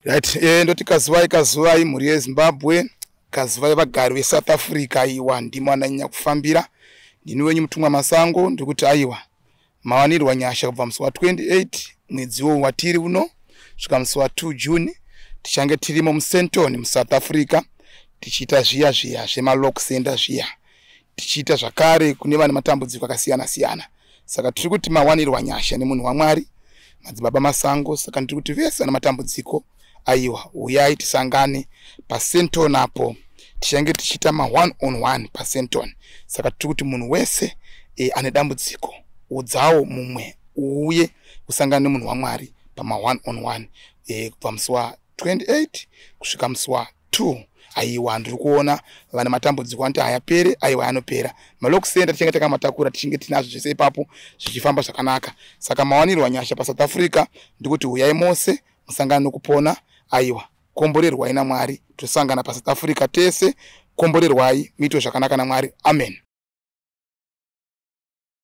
Right, ndoti kazuvai muri yeZimbabwe, kazuvai vagari veSouth Africa aiwa ndimo ananyanya kufambira. Ndini wenyu Mutumwa Masango ndikuti aiwa mawanirwa nyasha kubva musi wa28 mwedzi watiri uno kusvika musi wa2 June tichange tirimo muSenton muSouth Africa tichiita zviya zvemalock center zviya. Tichiita zvakare kune vane matambudziko akasiyana siyana. Saka tiri kuti mawanirwa nyasha nemunhu waMwari madzibaba Masango. Saka ndiri kuti vese vane matambudziko aiwa uyai tisangane paSenton apo tichange tichiita ma1 on 1 paSenton. Saka tiri kuti munhu wese ane dambudziko udzawo mumwe uye usangane nemunhu waMwari pama1 on 1 kubva musi wa28 kusvika musi wa2. Aiwa ndiri kuona vana matambudziko anti hayapere aiwa anopera. Malock center tichange takamatakura tichinge tinazvo zvese ipapo zvichifamba zvakanaka. Saka mawanirwa nyasha paSouth Africa ndikuti uyai mose musangane nokupona aiwa. Komborerwai naMwari tosangana paSouth Africa tese. Komborerwai muite zvakanaka naMwari. Amen.